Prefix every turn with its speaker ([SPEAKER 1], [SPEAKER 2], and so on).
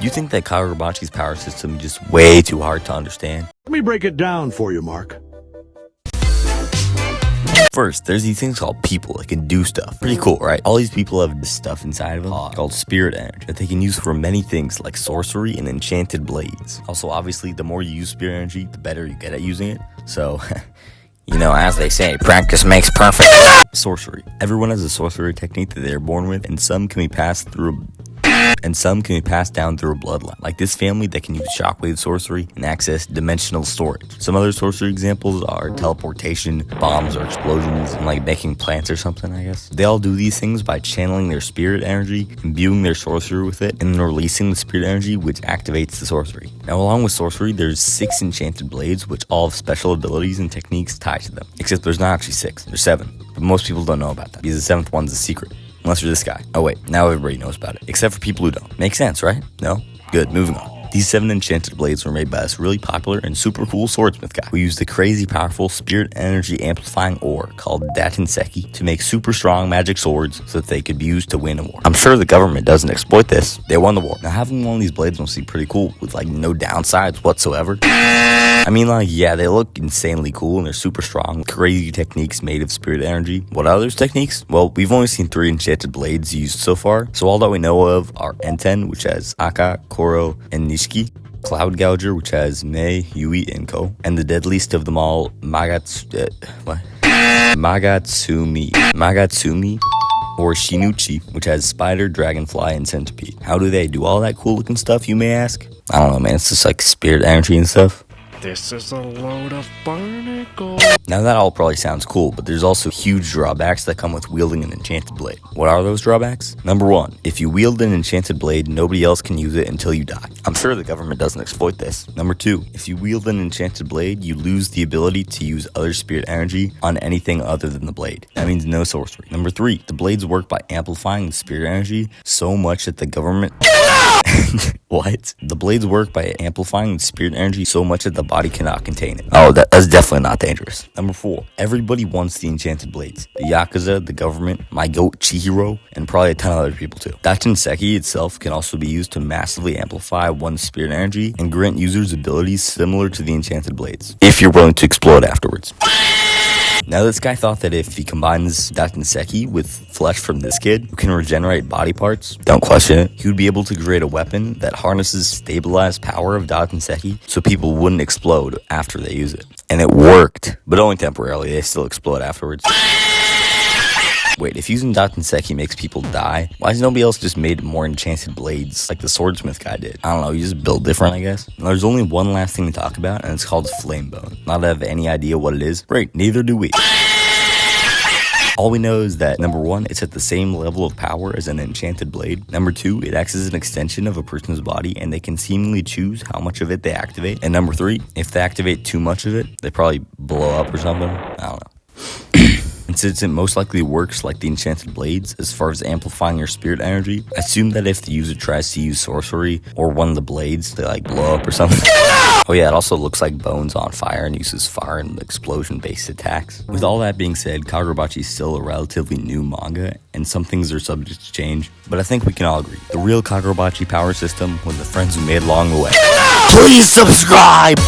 [SPEAKER 1] You think that Kagurabachi's power system is just way too hard to understand?
[SPEAKER 2] Let me break it down for you, Mark.
[SPEAKER 1] First, there's these things called people that can do stuff. Pretty cool, right? All these people have this stuff inside of them called spirit energy that they can use for many things like sorcery and enchanted blades. Also, obviously, the more you use spirit energy, the better you get at using it. So, you know, as they say, practice makes perfect. Sorcery. Everyone has a sorcery technique that they're born with, and some can be passed down through a bloodline, like this family that can use shockwave sorcery and access dimensional storage. Some other sorcery examples are teleportation, bombs or explosions, and like making plants or something, I guess. They all do these things by channeling their spirit energy, imbuing their sorcery with it, and then releasing the spirit energy, which activates the sorcery. Now, along with sorcery, there's 6 enchanted blades, which all have special abilities and techniques tied to them. Except there's not actually 6, there's 7. But most people don't know about that, because the 7th one's a secret. Unless you're this guy. Oh wait, now everybody knows about it. Except for people who don't. Makes sense, right? No? Good, moving on. These 7 enchanted blades were made by this really popular and super cool swordsmith guy who used the crazy powerful spirit energy amplifying ore called Datinseki to make super strong magic swords so that they could be used to win a war. I'm sure the government doesn't exploit this. They won the war. Now, having one of these blades must be pretty cool with like no downsides whatsoever. I mean, like, yeah, they look insanely cool and they're super strong. Crazy techniques made of spirit energy. What other techniques? Well, we've only seen 3 enchanted blades used so far. So all that we know of are Enten, which has Aka, Koro, and Nishiki. Cloud Gouger, which has Mei, Yui, and Ko. And the deadliest of them all, Magatsumi. Or Shinuchi, which has Spider, Dragonfly, and Centipede. How do they do all that cool looking stuff, you may ask? I don't know, man. It's just like spirit energy and stuff.
[SPEAKER 2] This is a load of barnacle.
[SPEAKER 1] Now that all probably sounds cool, but there's also huge drawbacks that come with wielding an enchanted blade. What are those drawbacks? Number 1, if you wield an enchanted blade, nobody else can use it until you die. I'm sure the government doesn't exploit this. Number 2, if you wield an enchanted blade, you lose the ability to use other spirit energy on anything other than the blade. That means no sorcery. Number 3, the blades work by amplifying the spirit energy so much that the government... What? The blades work by amplifying the spirit energy so much that the body cannot contain it. Oh, that's definitely not dangerous. Number 4, everybody wants the enchanted blades. The Yakuza, the government, my goat Chihiro, and probably a ton of other people too. Datinseki itself can also be used to massively amplify one's spirit energy and grant users abilities similar to the enchanted blades, if you're willing to explode afterwards. Now, this guy thought that if he combines Datinseki with flesh from this kid, who can regenerate body parts, don't question it, he would be able to create a weapon that harnesses stabilized power of Datinseki so people wouldn't explode after they use it. And it worked, but only temporarily. They still explode afterwards. Wait, if using Datinseki makes people die, why has nobody else just made more enchanted blades like the swordsmith guy did? I don't know, you just build different, I guess. Now, there's only one last thing to talk about, and it's called flame bone. Not to have any idea what it is. Great, neither do we. All we know is that, number 1, it's at the same level of power as an enchanted blade. Number 2, it acts as an extension of a person's body, and they can seemingly choose how much of it they activate. And number 3, if they activate too much of it, they probably blow up or something. I don't know. And since it most likely works like the enchanted blades as far as amplifying your spirit energy, assume that if the user tries to use sorcery or one of the blades, they like blow up or something. Oh yeah, it also looks like Bones on fire and uses fire and explosion-based attacks. With all that being said, Kagurabachi is still a relatively new manga, and some things are subject to change, but I think we can all agree. The real Kagurabachi power system was the friends we made along the way. Please subscribe!